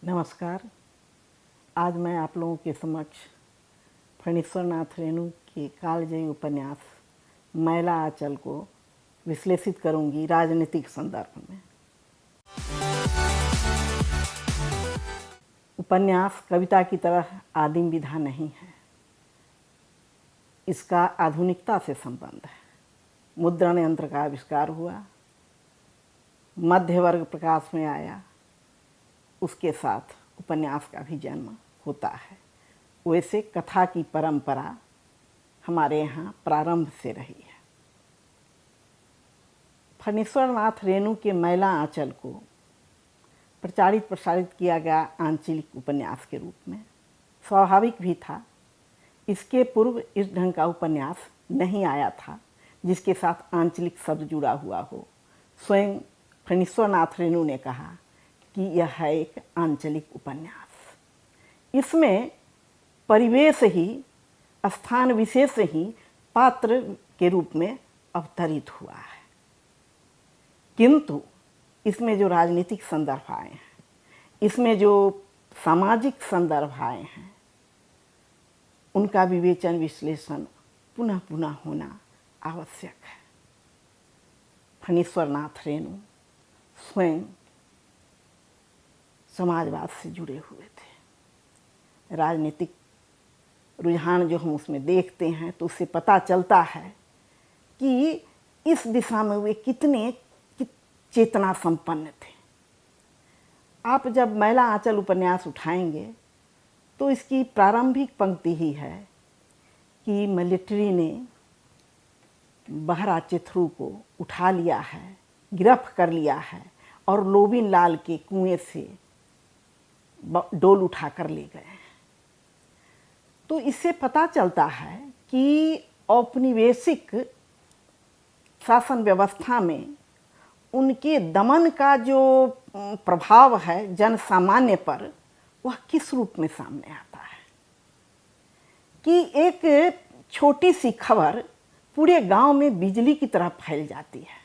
नमस्कार। आज मैं आप लोगों के समक्ष फणीश्वरनाथ रेणु के कालजयी उपन्यास मैला आंचल को विश्लेषित करूंगी राजनीतिक संदर्भ में। उपन्यास कविता की तरह आदिम विधा नहीं है, इसका आधुनिकता से संबंध है। मुद्रण यंत्र का आविष्कार हुआ, मध्य वर्ग प्रकाश में आया, उसके साथ उपन्यास का भी जन्म होता है। वैसे कथा की परंपरा हमारे यहाँ प्रारंभ से रही है। फणीश्वरनाथ रेणु के मैला आंचल को प्रचारित प्रसारित किया गया आंचलिक उपन्यास के रूप में। स्वाभाविक भी था, इसके पूर्व इस ढंग का उपन्यास नहीं आया था जिसके साथ आंचलिक शब्द जुड़ा हुआ हो। स्वयं फणीश्वरनाथ रेणु ने कहा कि यह है एक आंचलिक उपन्यास। इसमें परिवेश ही, स्थान विशेष ही पात्र के रूप में अवतरित हुआ है, किंतु इसमें जो राजनीतिक संदर्भ आए हैं, इसमें जो सामाजिक संदर्भ आए हैं, उनका विवेचन विश्लेषण पुनः पुनः होना आवश्यक है। फणीश्वरनाथ रेणु स्वयं समाजवाद से जुड़े हुए थे। राजनीतिक रुझान जो हम उसमें देखते हैं तो उससे पता चलता है कि इस दिशा में वे कितने चेतना संपन्न थे। आप जब मैला आंचल उपन्यास उठाएंगे तो इसकी प्रारंभिक पंक्ति ही है कि मिलिट्री ने बहरा चिथरू को उठा लिया है, गिरफ्त कर लिया है और लोबिन लाल के कुएं से डोल उठा कर ले गए। तो इससे पता चलता है कि औपनिवेशिक शासन व्यवस्था में उनके दमन का जो प्रभाव है जन सामान्य पर, वह किस रूप में सामने आता है कि एक छोटी सी खबर पूरे गांव में बिजली की तरह फैल जाती है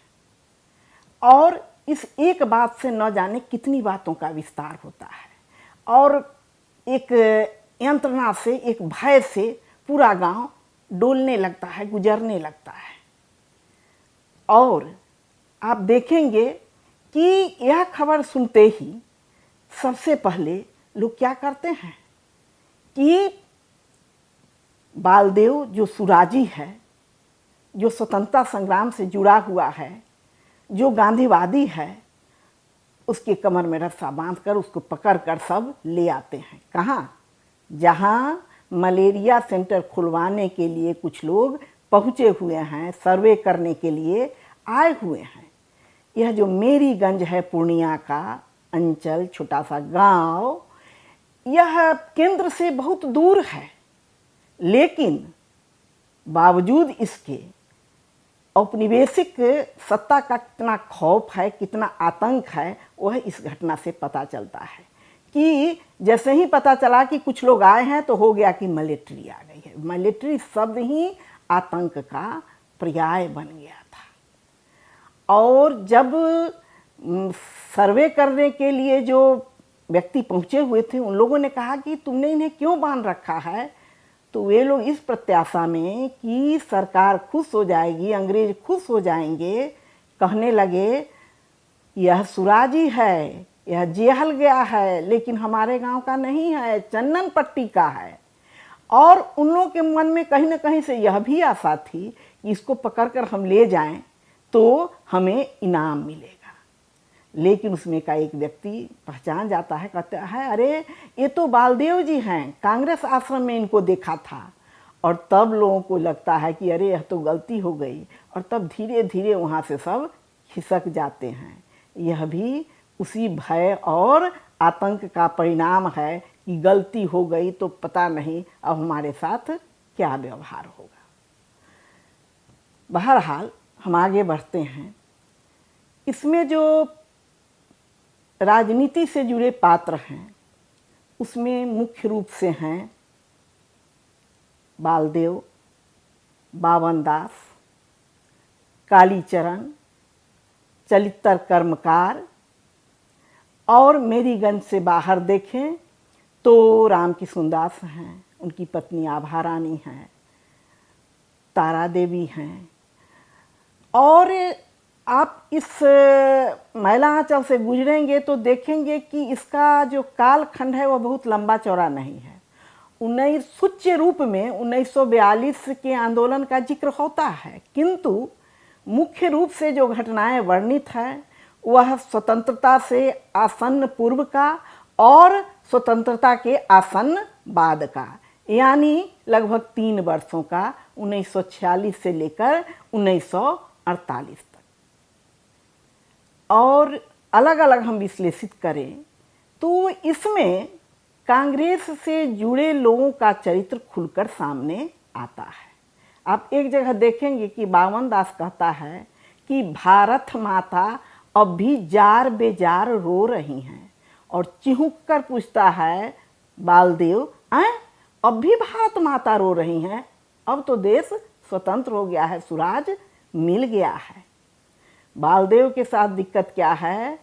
और इस एक बात से न जाने कितनी बातों का विस्तार होता है और एक यंत्रणा से, एक भय से पूरा गांव डोलने लगता है, गुजरने लगता है। और आप देखेंगे कि यह खबर सुनते ही सबसे पहले लोग क्या करते हैं कि बालदेव जो सुराजी है, जो स्वतंत्रता संग्राम से जुड़ा हुआ है, जो गांधीवादी है, उसके कमर में रस्सा बांधकर उसको पकड़कर सब ले आते हैं। कहाँ? जहाँ मलेरिया सेंटर खुलवाने के लिए कुछ लोग पहुँचे हुए हैं, सर्वे करने के लिए आए हुए हैं। यह जो मेरीगंज है, पूर्णिया का अंचल, छोटा सा गांव, यह केंद्र से बहुत दूर है, लेकिन बावजूद इसके औपनिवेशिक सत्ता का कितना खौफ है, कितना आतंक है, वह इस घटना से पता चलता है कि जैसे ही पता चला कि कुछ लोग आए हैं तो हो गया कि मिलिट्री आ गई है। मिलिट्री शब्द ही आतंक का पर्याय बन गया था। और जब सर्वे करने के लिए जो व्यक्ति पहुंचे हुए थे, उन लोगों ने कहा कि तुमने इन्हें क्यों बांध रखा है, तो वे लोग इस प्रत्याशा में कि सरकार खुश हो जाएगी, अंग्रेज खुश हो जाएंगे, कहने लगे यह सुराजी है, यह जेहल गया है, लेकिन हमारे गांव का नहीं है, चन्नन पट्टी का है। और उन लोगों के मन में कहीं ना कहीं से यह भी आशा थी कि इसको पकड़कर हम ले जाएं तो हमें इनाम मिलेगा। लेकिन उसमें का एक व्यक्ति पहचान जाता है, कहता है अरे ये तो बालदेव जी हैं, कांग्रेस आश्रम में इनको देखा था। और तब लोगों को लगता है कि अरे यह तो गलती हो गई, और तब धीरे धीरे वहाँ से सब खिसक जाते हैं। यह भी उसी भय और आतंक का परिणाम है कि गलती हो गई तो पता नहीं अब हमारे साथ क्या व्यवहार होगा। बहरहाल हम आगे बढ़ते हैं। इसमें जो राजनीति से जुड़े पात्र हैं उसमें मुख्य रूप से हैं बालदेव, बावन दास, कालीचरण, चलितर कर्मकार और मेरीगंज से बाहर देखें तो राम किशुनदास हैं, उनकी पत्नी आभा रानी हैं, तारा देवी हैं। और आप इस मैला आंचल से गुजरेंगे तो देखेंगे कि इसका जो कालखंड है वह बहुत लंबा चौड़ा नहीं है। सूच्य रूप में 1942 के आंदोलन का जिक्र होता है, किंतु मुख्य रूप से जो घटनाएं वर्णित हैं वह स्वतंत्रता से आसन्न पूर्व का और स्वतंत्रता के आसन्न बाद का, यानी लगभग 3 वर्षों का, 1946 से लेकर 1948 तक। और अलग अलग हम विश्लेषित करें तो इसमें कांग्रेस से जुड़े लोगों का चरित्र खुलकर सामने आता है। आप एक जगह देखेंगे कि बावन दास कहता है कि भारत माता अब भी जार बेजार रो रही हैं, और चिहुक कर पूछता है बालदेव, अब भी भारत माता रो रही हैं? अब तो देश स्वतंत्र हो गया है, सुराज मिल गया है। बालदेव के साथ दिक्कत क्या है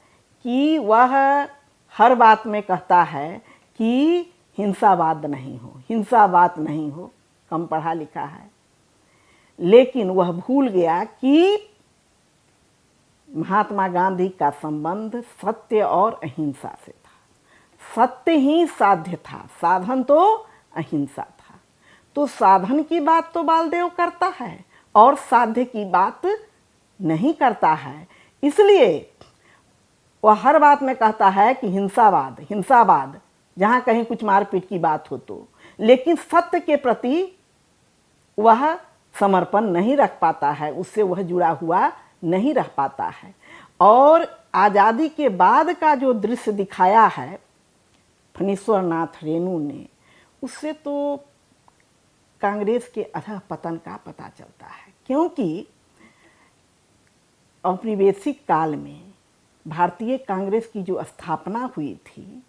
कि वह हर बात में कहता है कि हिंसावाद नहीं हो, हिंसावाद नहीं हो, कम पढ़ा लिखा है, लेकिन वह भूल गया कि महात्मा गांधी का संबंध सत्य और अहिंसा से था। सत्य ही साध्य था, साधन तो अहिंसा था। तो साधन की बात तो बालदेव करता है और साध्य की बात नहीं करता है, इसलिए वह हर बात में कहता है कि हिंसावाद, हिंसावाद, जहाँ कहीं कुछ मारपीट की बात हो तो, लेकिन सत्य के प्रति वह समर्पण नहीं रख पाता है, उससे वह जुड़ा हुआ नहीं रह पाता है। और आज़ादी के बाद का जो दृश्य दिखाया है फणीश्वर नाथ रेणु ने, उससे तो कांग्रेस के अधः पतन का पता चलता है, क्योंकि औपनिवेशिक काल में भारतीय कांग्रेस की जो स्थापना हुई थी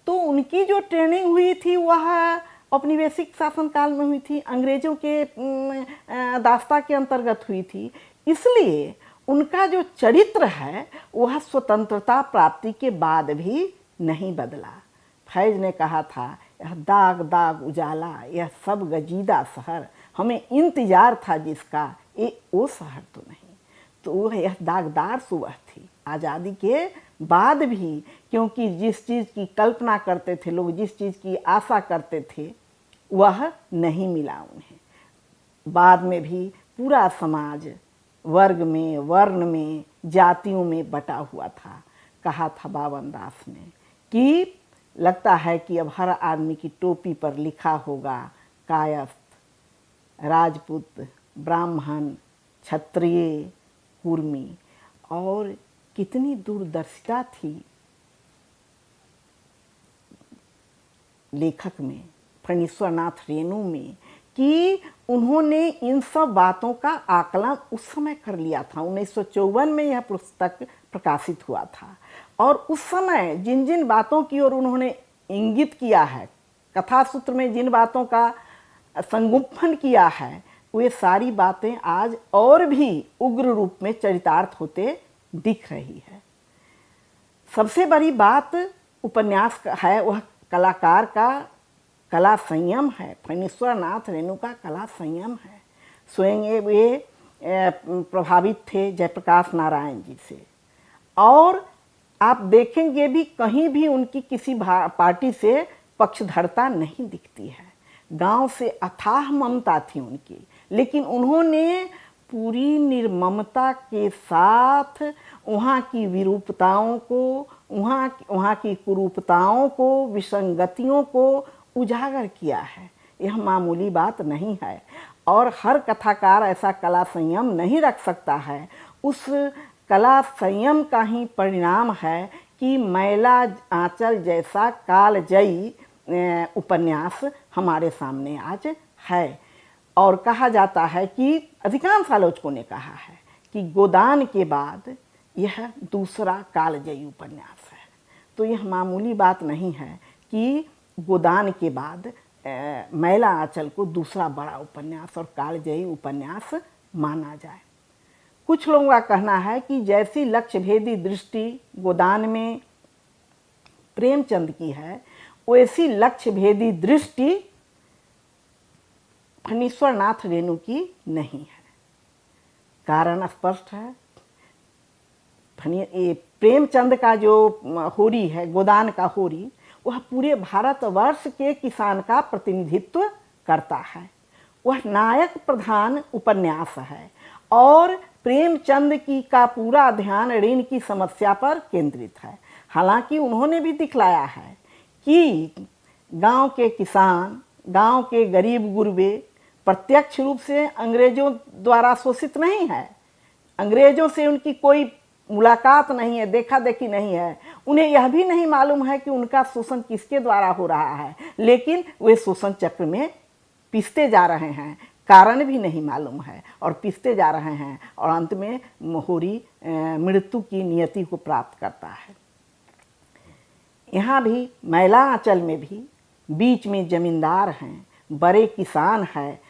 तो उनकी जो ट्रेनिंग हुई थी वह औपनिवेशिक शासन काल में हुई थी, अंग्रेज़ों के दास्ता के अंतर्गत हुई थी। इसलिए उनका जो चरित्र है वह स्वतंत्रता प्राप्ति के बाद भी नहीं बदला। फैज ने कहा था, यह दाग दाग उजाला, यह सब गजीदा शहर, हमें इंतजार था जिसका, ये वो शहर तो नहीं। तो वह यह दागदार सुबह थी आज़ादी के बाद भी, क्योंकि जिस चीज़ की कल्पना करते थे लोग, जिस चीज़ की आशा करते थे, वह नहीं मिला उन्हें। बाद में भी पूरा समाज वर्ग में, वर्ण में, जातियों में बटा हुआ था। कहा था बावन दास ने कि लगता है कि अब हर आदमी की टोपी पर लिखा होगा कायस्थ, राजपूत, ब्राह्मण, क्षत्रिय, कुर्मी। और कितनी दूरदर्शिता थी लेखक में, फणीश्वर नाथ रेणु में, कि उन्होंने इन सब बातों का आकलन उस समय कर लिया था। 1954 में यह पुस्तक प्रकाशित हुआ था, और उस समय जिन जिन बातों की ओर उन्होंने इंगित किया है, कथा सूत्र में जिन बातों का संगुम्फन किया है, वे सारी बातें आज और भी उग्र रूप में चरितार्थ होते दिख रही है। सबसे बड़ी बात उपन्यास का है, वह कलाकार का कला संयम है। फणीश्वर नाथ रेणु का कला संयम है। स्वयं वे प्रभावित थे जयप्रकाश नारायण जी से, और आप देखेंगे भी कहीं भी उनकी किसी पार्टी से पक्षधरता नहीं दिखती है। गांव से अथाह ममता थी उनकी, लेकिन उन्होंने पूरी निर्ममता के साथ वहाँ की विरूपताओं को, वहाँ की कुरूपताओं को, विसंगतियों को उजागर किया है। यह मामूली बात नहीं है, और हर कथाकार ऐसा कला संयम नहीं रख सकता है। उस कला संयम का ही परिणाम है कि मैला आंचल जैसा कालजयी उपन्यास हमारे सामने आज है। और कहा जाता है कि अधिकांश आलोचकों ने कहा है कि गोदान के बाद यह दूसरा कालजयी उपन्यास है। तो यह मामूली बात नहीं है कि गोदान के बाद मैला आंचल को दूसरा बड़ा उपन्यास और कालजयी उपन्यास माना जाए। कुछ लोगों का कहना है कि जैसी लक्ष्य भेदी दृष्टि गोदान में प्रेमचंद की है, वैसी लक्ष्य भेदी दृष्टि फणीश्वर नाथ रेणु की नहीं है। कारण स्पष्ट है। प्रेमचंद का जो होरी है, गोदान का होरी, वह पूरे भारतवर्ष के किसान का प्रतिनिधित्व करता है। वह नायक प्रधान उपन्यास है और प्रेमचंद की का पूरा ध्यान ऋण की समस्या पर केंद्रित है। हालांकि उन्होंने भी दिखलाया है कि गांव के किसान, गांव के गरीब गुरबे प्रत्यक्ष रूप से अंग्रेजों द्वारा शोषित नहीं है। अंग्रेजों से उनकी कोई मुलाकात नहीं है, देखा देखी नहीं है। उन्हें यह भी नहीं मालूम है कि उनका शोषण किसके द्वारा हो रहा है, लेकिन वे शोषण चक्र में पिसते जा रहे हैं। कारण भी नहीं मालूम है और पिसते जा रहे हैं और अंत में होरी मृत्यु की नियति को प्राप्त करता है। यहाँ भी मैला आंचल में भी बीच में जमींदार हैं, बड़े किसान हैं।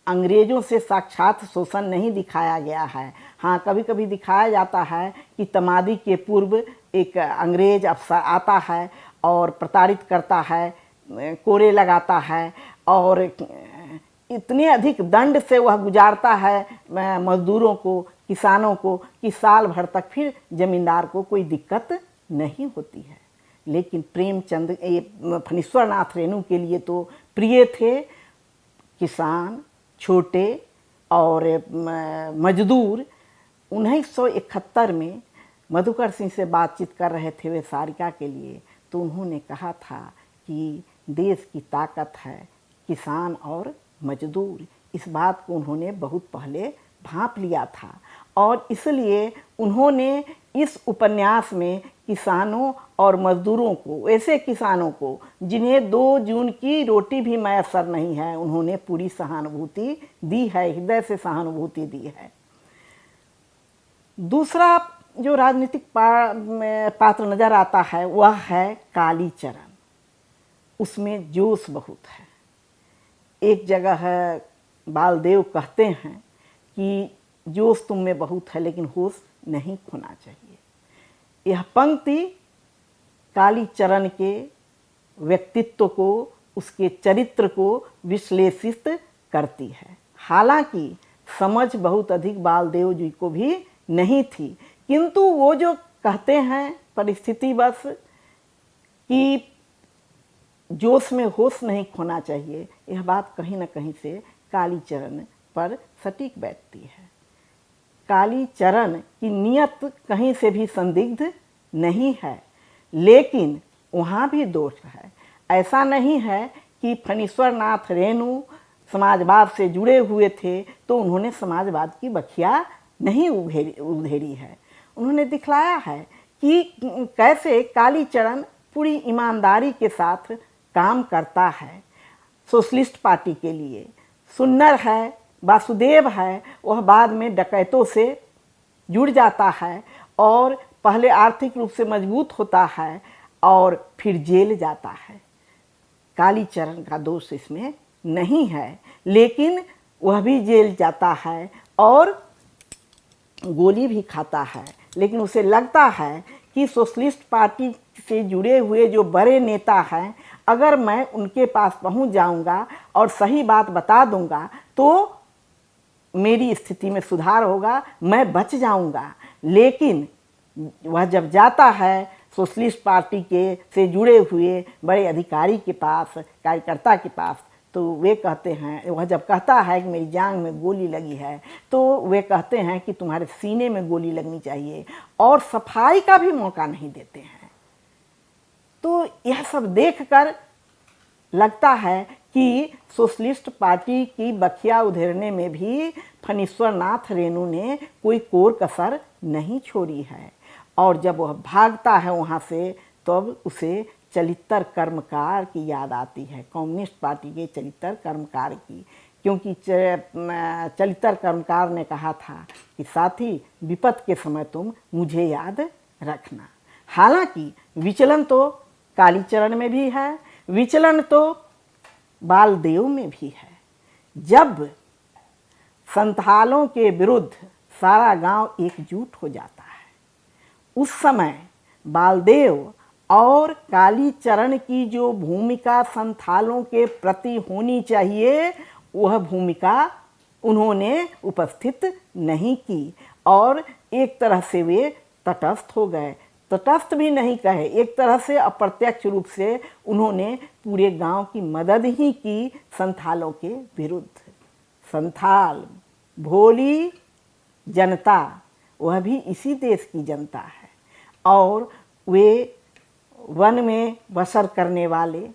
अंग्रेजों से साक्षात शोषण नहीं दिखाया गया है। हाँ, कभी कभी दिखाया जाता है कि तमादी के पूर्व एक अंग्रेज अफसर आता है और प्रताड़ित करता है, कोरे लगाता है और इतने अधिक दंड से वह गुजारता है मजदूरों को, किसानों को, कि साल भर तक फिर जमींदार को कोई दिक्कत नहीं होती है। लेकिन प्रेमचंद फणीश्वर नाथ रेणु के लिए तो प्रिय थे किसान, छोटे और मजदूर। 1971 में मधुकर सिंह से बातचीत कर रहे थे वे सारिका के लिए, तो उन्होंने कहा था कि देश की ताकत है किसान और मजदूर। इस बात को उन्होंने बहुत पहले भांप लिया था और इसलिए उन्होंने इस उपन्यास में किसानों और मजदूरों को, ऐसे किसानों को जिन्हें 2 जून की रोटी भी मैसर नहीं है, उन्होंने पूरी सहानुभूति दी है, हृदय से सहानुभूति दी है। दूसरा जो राजनीतिक पात्र नजर आता है वह है कालीचरण। उसमें जोश बहुत है। एक जगह है बालदेव कहते हैं कि जोश तुम में बहुत है लेकिन होश नहीं खोना चाहिए। यह पंक्ति कालीचरण के व्यक्तित्व को, उसके चरित्र को विश्लेषित करती है। हालांकि समझ बहुत अधिक बालदेव जी को भी नहीं थी, किंतु वो जो कहते हैं परिस्थितिवश कि जोश में होश नहीं खोना चाहिए, यह बात कहीं ना कहीं से कालीचरण पर सटीक बैठती है। कालीचरण की नीयत कहीं से भी संदिग्ध नहीं है, लेकिन वहाँ भी दोष है। ऐसा नहीं है कि फणीश्वर नाथ रेणु समाजवाद से जुड़े हुए थे तो उन्होंने समाजवाद की बखिया नहीं उधेरी है। उन्होंने दिखलाया है कि कैसे कालीचरण पूरी ईमानदारी के साथ काम करता है सोशलिस्ट पार्टी के लिए। सुन्नर है, वासुदेव है, वह बाद में डकैतों से जुड़ जाता है और पहले आर्थिक रूप से मजबूत होता है और फिर जेल जाता है। कालीचरण का दोष इसमें नहीं है, लेकिन वह भी जेल जाता है और गोली भी खाता है। लेकिन उसे लगता है कि सोशलिस्ट पार्टी से जुड़े हुए जो बड़े नेता हैं, अगर मैं उनके पास पहुंच जाऊंगा और सही बात बता दूंगा तो मेरी स्थिति में सुधार होगा, मैं बच जाऊंगा। लेकिन वह जब जाता है सोशलिस्ट पार्टी के से जुड़े हुए बड़े अधिकारी के पास, कार्यकर्ता के पास, तो वे कहते हैं, वह जब कहता है कि मेरी जांघ में गोली लगी है, तो वे कहते हैं कि तुम्हारे सीने में गोली लगनी चाहिए और सफाई का भी मौका नहीं देते हैं। तो यह सब देखकर लगता है कि सोशलिस्ट पार्टी की बखिया उधेड़ने में भी फणीश्वर नाथ रेणु ने कोई कोर कसर नहीं छोड़ी है। और जब वह भागता है वहाँ से, तब उसे चरित्र कर्मकार की याद आती है, कम्युनिस्ट पार्टी के चरित्र कर्मकार की। क्योंकि चरित्र कर्मकार ने कहा था कि साथी विपत के समय तुम मुझे याद रखना। हालांकि विचलन तो कालीचरण में भी है, विचलन तो बालदेव में भी है। जब संथालों के विरुद्ध सारा गांव एकजुट हो जाता है, उस समय बालदेव और कालीचरण की जो भूमिका संथालों के प्रति होनी चाहिए वह भूमिका उन्होंने उपस्थित नहीं की और एक तरह से वे तटस्थ हो गए। तटस्थ भी नहीं कहे, एक तरह से अप्रत्यक्ष रूप से उन्होंने पूरे गांव की मदद ही की संथालों के विरुद्ध। संथाल भोली जनता, वह भी इसी देश की जनता है और वे वन में बसर करने वाले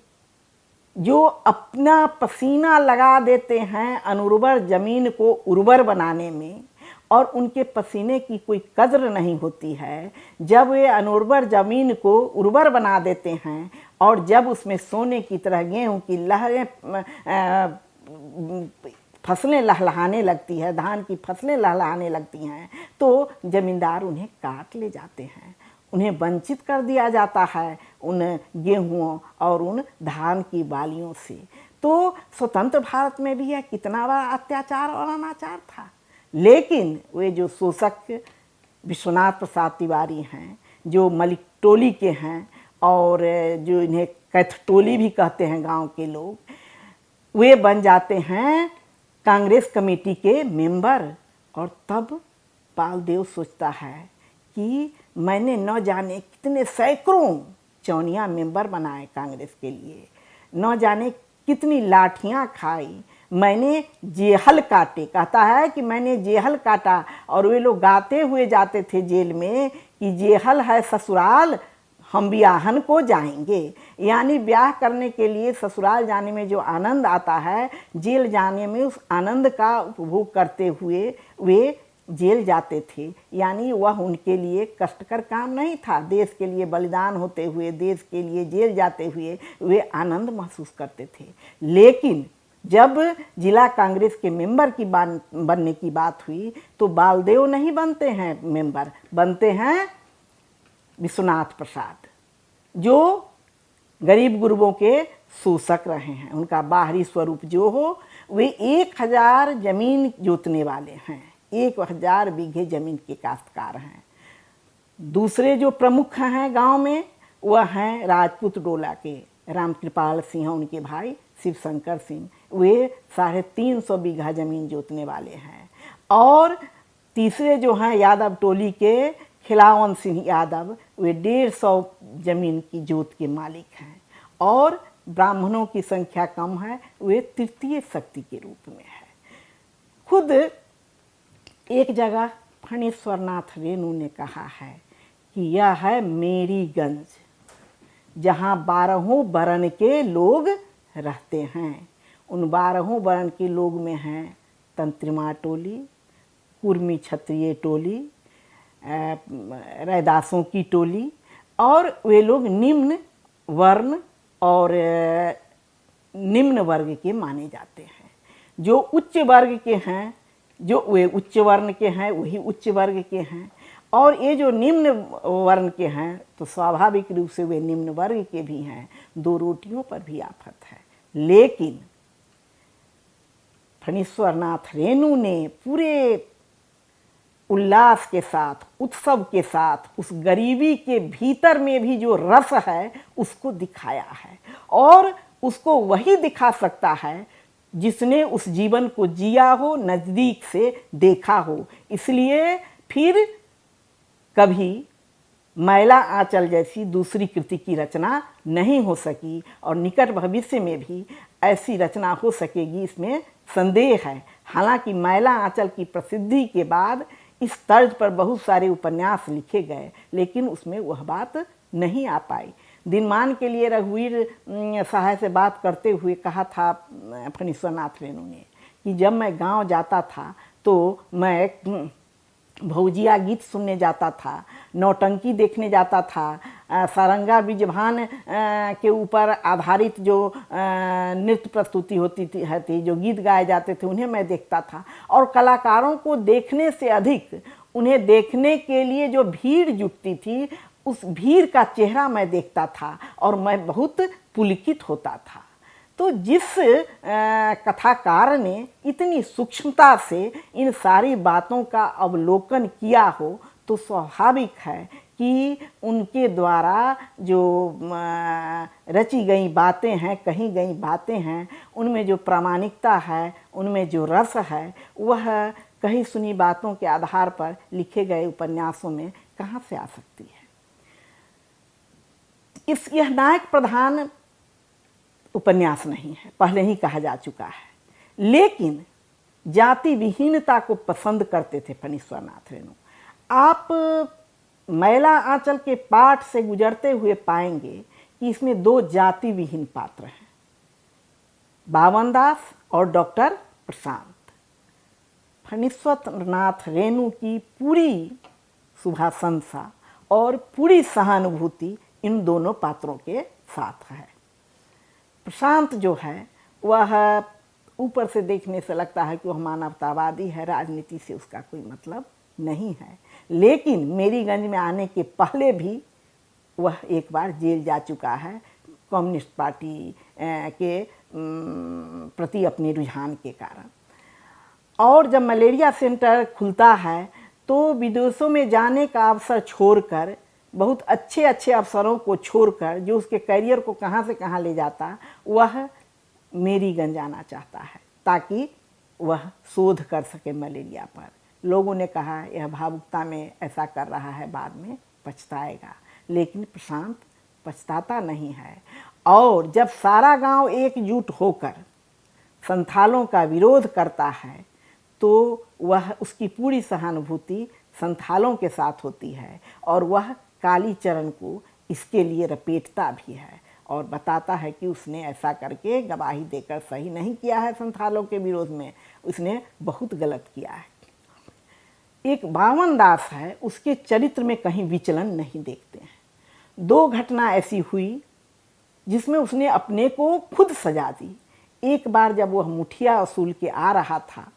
जो अपना पसीना लगा देते हैं अनुर्वर ज़मीन को उर्वर बनाने में, और उनके पसीने की कोई कद्र नहीं होती है। जब वे अनुर्वर ज़मीन को उर्वर बना देते हैं और जब उसमें सोने की तरह गेहूं की लहरें फसलें लहलहाने लगती है, धान की फसलें लहलहाने लगती हैं, तो ज़मींदार उन्हें काट ले जाते हैं, उन्हें वंचित कर दिया जाता है उन गेहूँ और उन धान की बालियों से। तो स्वतंत्र भारत में भी यह कितना बड़ा अत्याचार और अनाचार था। लेकिन वे जो शोषक विश्वनाथ प्रसाद तिवारी हैं, जो मलिक टोली के हैं और जो इन्हें कैथ टोली भी कहते हैं गांव के लोग, वे बन जाते हैं कांग्रेस कमेटी के मेंबर। और तब बालदेव सोचता है कि मैंने न जाने कितने सैकड़ों चौनिया मेंबर बनाए कांग्रेस के लिए, न जाने कितनी लाठियां खाई, मैंने जेहल काटे। कहता है कि मैंने जेहल काटा और वे लोग गाते हुए जाते थे जेल में कि जेहल है ससुराल हम ब्याहन को जाएंगे। यानी ब्याह करने के लिए ससुराल जाने में जो आनंद आता है, जेल जाने में उस आनंद का उपभोग करते हुए वे जेल जाते थे। यानी वह उनके लिए कष्टकर काम नहीं था। देश के लिए बलिदान होते हुए, देश के लिए जेल जाते हुए वे आनंद महसूस करते थे। लेकिन जब जिला कांग्रेस के मेंबर की बनने की बात हुई तो बालदेव नहीं बनते हैं मेंबर, बनते हैं विश्वनाथ प्रसाद, जो गरीब गुरबों के शोषक रहे हैं। उनका बाहरी स्वरूप जो हो, वे 1000 जमीन जोतने वाले हैं, 1000 बीघे जमीन के काश्तकार हैं। दूसरे जो प्रमुख हैं गांव में वह हैं राजपूत डोला के रामकृपाल सिंह, उनके भाई शिवशंकर सिंह, वे 350 बीघा जमीन जोतने वाले हैं। और तीसरे जो हैं यादव टोली के खिलावन सिंह यादव, वे 150 जमीन की जोत के मालिक हैं। और ब्राह्मणों की संख्या कम है, वे तृतीय शक्ति के रूप में है। खुद एक जगह फणीश्वरनाथ रेणु ने कहा है कि यह है मेरी गंज, जहाँ 12 वर्ण के लोग रहते हैं। उन 12 वर्ण के लोग में हैं तंत्रिमा टोली, कुर्मी क्षत्रिय टोली, रैदासों की टोली, और वे लोग निम्न वर्ण और निम्न वर्ग के माने जाते हैं। जो उच्च वर्ग के हैं, जो वे उच्च वर्ण के हैं वही उच्च वर्ग के हैं, और ये जो निम्न वर्ण के हैं तो स्वाभाविक रूप से वे निम्न वर्ग के भी हैं। 2 रोटियों पर भी आफत है। लेकिन फणीश्वरनाथ रेणु ने पूरे उल्लास के साथ, उत्सव के साथ, उस गरीबी के भीतर में भी जो रस है उसको दिखाया है। और उसको वही दिखा सकता है जिसने उस जीवन को जिया हो, नज़दीक से देखा हो। इसलिए फिर कभी मैला आंचल जैसी दूसरी कृति की रचना नहीं हो सकी, और निकट भविष्य में भी ऐसी रचना हो सकेगी इसमें संदेह है। हालांकि मैला आंचल की प्रसिद्धि के बाद इस तर्ज पर बहुत सारे उपन्यास लिखे गए, लेकिन उसमें वह बात नहीं आ पाई। दिनमान के लिए रघुवीर सहाय से बात करते हुए कहा था फणीश्वरनाथ रेणु ने कि जब मैं गांव जाता था तो मैं भौजिया गीत सुनने जाता था, नौटंकी देखने जाता था, सारंगा बिजभान के ऊपर आधारित जो नृत्य प्रस्तुति होती थी, जो गीत गाए जाते थे, उन्हें मैं देखता था। और कलाकारों को देखने से अधिक उन्हें देखने के लिए जो भीड़ जुटती थी, उस भीड़ का चेहरा मैं देखता था और मैं बहुत पुलकित होता था। तो जिस कथाकार ने इतनी सूक्ष्मता से इन सारी बातों का अवलोकन किया हो, तो स्वाभाविक है कि उनके द्वारा जो रची गई बातें हैं, कही गई बातें हैं, उनमें जो प्रामाणिकता है, उनमें जो रस है, वह कही सुनी बातों के आधार पर लिखे गए उपन्यासों में कहाँ से आ सकती है। यह नायक प्रधान उपन्यास नहीं है, पहले ही कहा जा चुका है, लेकिन जाति विहीनता को पसंद करते थे फणीश्वर नाथ रेणु। आप मैला आंचल के पाठ से गुजरते हुए पाएंगे कि इसमें दो जाति विहीन पात्र हैं, बावन दास और डॉक्टर प्रशांत। फणीश्वर नाथ रेणु की पूरी शुभाशंसा और पूरी सहानुभूति इन दोनों पात्रों के साथ है। प्रशांत जो है वह ऊपर से देखने से लगता है कि वह मानवतावादी है, राजनीति से उसका कोई मतलब नहीं है, लेकिन मेरीगंज में आने के पहले भी वह एक बार जेल जा चुका है कम्युनिस्ट पार्टी के प्रति अपने रुझान के कारण। और जब मलेरिया सेंटर खुलता है तो विदेशों में जाने का अवसर छोड़कर, बहुत अच्छे अच्छे अवसरों को छोड़कर, जो उसके करियर को कहाँ से कहाँ ले जाता, वह मेरीगंज आना चाहता है ताकि वह शोध कर सके मलेरिया पर। लोगों ने कहा यह भावुकता में ऐसा कर रहा है, बाद में पछताएगा, लेकिन प्रशांत पछताता नहीं है। और जब सारा गांव एकजुट होकर संथालों का विरोध करता है तो वह उसकी पूरी सहानुभूति संथालों के साथ होती है और वह कालीचरण को इसके लिए रपेटता भी है और बताता है कि उसने ऐसा करके गवाही देकर सही नहीं किया है, संथालों के विरोध में उसने बहुत गलत किया है। एक बावन दास है, उसके चरित्र में कहीं विचलन नहीं देखते हैं। दो घटना ऐसी हुई जिसमें उसने अपने को खुद सजा दी। एक बार जब वह मुठिया वसूल के आ रहा था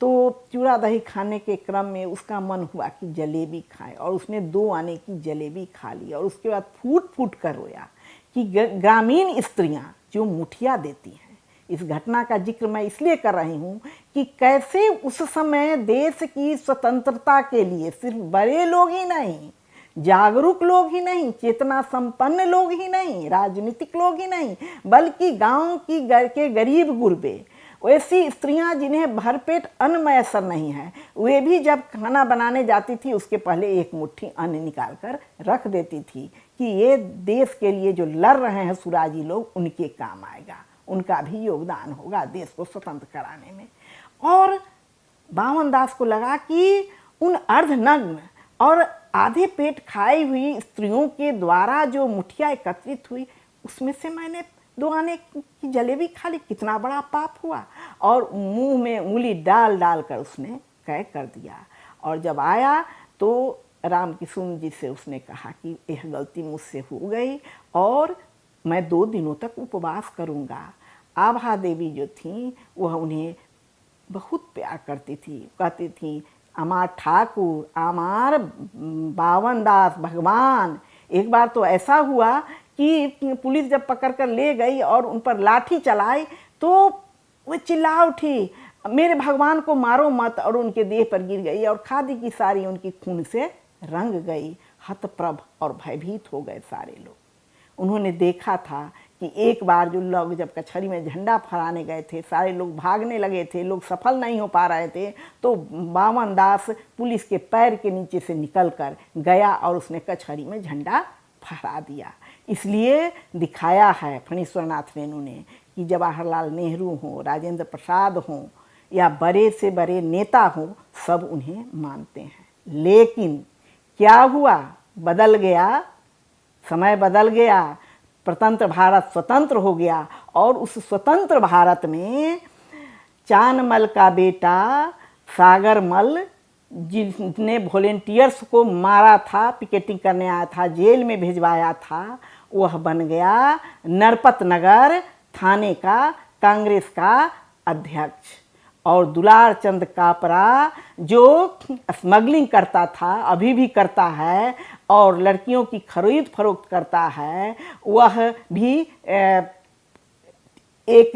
तो चूड़ा दही खाने के क्रम में उसका मन हुआ कि जलेबी खाए और उसने 2 आने की जलेबी खा ली और उसके बाद फूट फूट कर रोया कि ग्रामीण स्त्रियां जो मुठिया देती हैं। इस घटना का जिक्र मैं इसलिए कर रही हूँ कि कैसे उस समय देश की स्वतंत्रता के लिए सिर्फ बड़े लोग ही नहीं, जागरूक लोग ही नहीं, चेतना संपन्न लोग ही नहीं, राजनीतिक लोग ही नहीं, बल्कि गांव के गरीब गुरबे, वैसी स्त्रियां जिन्हें भरपेट अन्न मैसर नहीं है, वे भी जब खाना बनाने जाती थी उसके पहले एक मुट्ठी अन्न निकाल कर रख देती थी कि ये देश के लिए जो लड़ रहे हैं सुराजी लोग, उनके काम आएगा, उनका भी योगदान होगा देश को स्वतंत्र कराने में। और बावन दास को लगा कि उन अर्धनग्न और आधे पेट खाई हुई स्त्रियों के द्वारा जो मुठिया एकत्रित हुई, उसमें से मैंने 2 आने की जलेबी खा ली, कितना बड़ा पाप हुआ। और मुंह में उंगली डाल डाल कर उसने कैद कर दिया। और जब आया तो राम किशुन जी से उसने कहा कि यह गलती मुझसे हो गई और मैं 2 दिनों तक उपवास करूँगा। आभा देवी जो थी वह उन्हें बहुत प्यार करती थी, कहती थी अमार ठाकुर, अमार बावन दास भगवान। एक बार तो ऐसा हुआ कि पुलिस जब पकड़ कर ले गई और उन पर लाठी चलाई तो वो चिल्ला उठी मेरे भगवान को मारो मत, और उनके देह पर गिर गई और खादी की साड़ी उनकी खून से रंग गई। हतप्रभ और भयभीत हो गए सारे लोग। उन्होंने देखा था कि एक बार जो लोग जब कचहरी में झंडा फहराने गए थे, सारे लोग भागने लगे थे, लोग सफल नहीं हो पा रहे थे, तो बावन दास पुलिस के पैर के नीचे से निकल कर गया और उसने कचहरी में झंडा फहरा दिया। इसलिए दिखाया है फणीश्वर नाथ रेणु ने कि जवाहरलाल नेहरू हों, राजेंद्र प्रसाद हों या बड़े से बड़े नेता हों, सब उन्हें मानते हैं। लेकिन क्या हुआ? बदल गया, समय बदल गया, स्वतंत्र भारत स्वतंत्र हो गया और उस स्वतंत्र भारत में चानमल का बेटा सागरमल, जिसने वॉलेंटियर्स को मारा था, पिकेटिंग करने आया था, जेल में भिजवाया था, वह बन गया नरपत नगर थाने का कांग्रेस का अध्यक्ष। और दुलार चंद कापरा जो स्मगलिंग करता था, अभी भी करता है, और लड़कियों की खरीद फरोख्त करता है, वह भी एक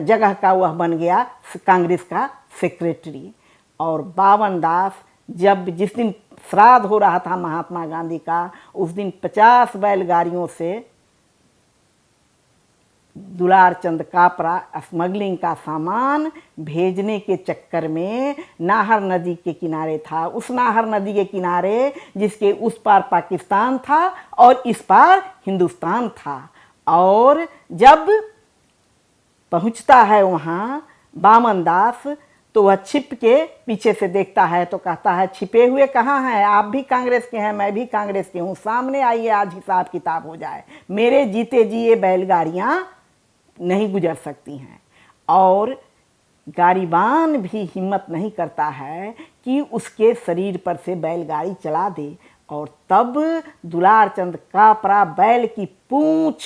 जगह का वह बन गया कांग्रेस का सेक्रेटरी। और बावन दास जब जिस दिन श्राद्ध हो रहा था महात्मा गांधी का, उस दिन 50 बैलगाड़ियों से दुलार चंद कापरा स्मगलिंग का सामान भेजने के चक्कर में नाहर नदी के किनारे था। उस नाहर नदी के किनारे जिसके उस पार पाकिस्तान था और इस पार हिंदुस्तान था। और जब पहुंचता है वहाँ बामन दास, तो वह छिप के पीछे से देखता है तो कहता है, छिपे हुए कहाँ हैं? आप भी कांग्रेस के हैं, मैं भी कांग्रेस के हूँ, सामने आइए, आज हिसाब किताब हो जाए। मेरे जीते जी ये बैलगाड़ियाँ नहीं गुजर सकती हैं। और गाड़ीबान भी हिम्मत नहीं करता है कि उसके शरीर पर से बैलगाड़ी चला दे। और तब दुलार चंद कापरा बैल की पूंछ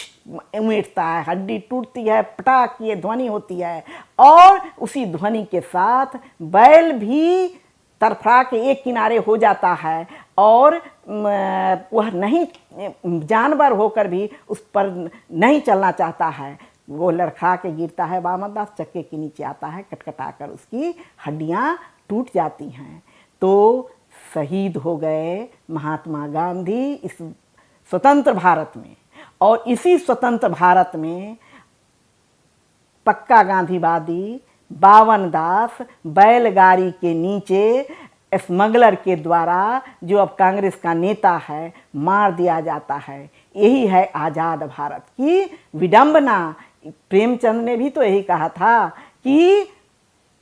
उमेटता है, हड्डी टूटती है, पटाक ये ध्वनि होती है, और उसी ध्वनि के साथ बैल भी तरफड़ा के एक किनारे हो जाता है। और वह नहीं, जानवर होकर भी उस पर नहीं चलना चाहता है, वो लड़खड़ा के गिरता है। बामन दास चक्के के नीचे आता है, कटकटा कर उसकी हड्डियाँ टूट जाती हैं। तो शहीद हो गए महात्मा गांधी इस स्वतंत्र भारत में। और इसी स्वतंत्र भारत में पक्का गांधीवादी बावन दास बैलगाड़ी के नीचे स्मगलर के द्वारा, जो अब कांग्रेस का नेता है, मार दिया जाता है। यही है आज़ाद भारत की विडंबना। प्रेमचंद ने भी तो यही कहा था कि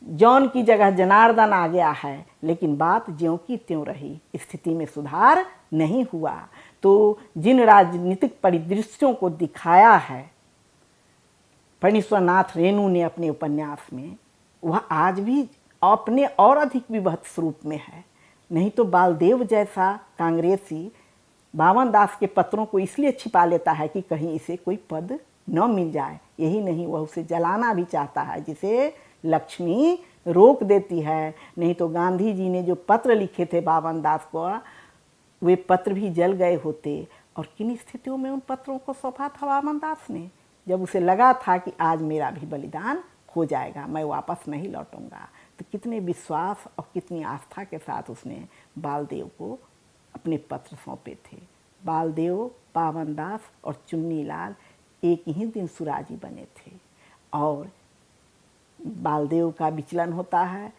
जॉन की जगह जनार्दन आ गया है, लेकिन बात ज्यों की त्यों रही, स्थिति में सुधार नहीं हुआ। तो जिन राजनीतिक परिदृश्यों को दिखाया है फणीश्वर नाथ रेणु ने अपने उपन्यास में, वह आज भी अपने और अधिक विभत्स स्वरूप में है। नहीं तो बालदेव जैसा कांग्रेसी बावन दास के पत्रों को इसलिए छिपा लेता है कि कहीं इसे कोई पद न मिल जाए। यही नहीं, वह उसे जलाना भी चाहता है, जिसे लक्ष्मी रोक देती है। नहीं तो गांधी जी ने जो पत्र लिखे थे बावन दास को, वे पत्र भी जल गए होते। और किन स्थितियों में उन पत्रों को सौंपा था बावन दास ने? जब उसे लगा था कि आज मेरा भी बलिदान हो जाएगा, मैं वापस नहीं लौटूंगा। तो कितने विश्वास और कितनी आस्था के साथ उसने बालदेव को अपने पत्र सौंपे थे। बालदेव, बावन दास और चुन्नी लाल एक ही दिन सुराजी बने थे। और बालदेव का विचलन होता है,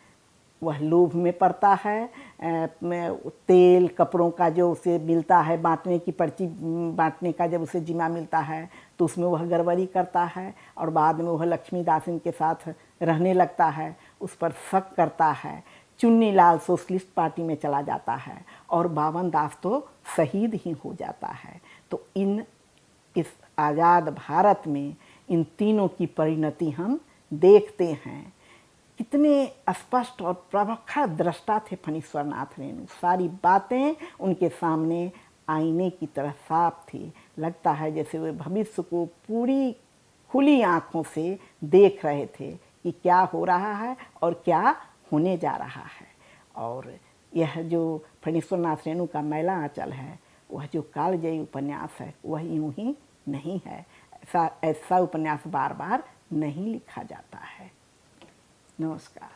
वह लोभ में पड़ता है। तेल कपड़ों का जो उसे मिलता है, बांटने की पर्ची बांटने का जब उसे जिम्मा मिलता है, तो उसमें वह गड़बड़ी करता है। और बाद में वह लक्ष्मीदासन के साथ रहने लगता है, उस पर शक करता है। चुन्नी लाल सोशलिस्ट पार्टी में चला जाता है और बावन दास तो शहीद ही हो जाता है। तो इस आज़ाद भारत में इन तीनों की परिणति हम देखते हैं। कितने स्पष्ट और प्रखर दृष्टा थे फणीश्वर नाथ रेणु। सारी बातें उनके सामने आईने की तरह साफ थी। लगता है जैसे वे भविष्य को पूरी खुली आँखों से देख रहे थे कि क्या हो रहा है और क्या होने जा रहा है। और यह जो फणीश्वर नाथ रेणु का मैला आंचल है, वह जो कालजयी उपन्यास है, वह यूं ही नहीं है। ऐसा उपन्यास बार बार नहीं लिखा जाता है। नमस्कार।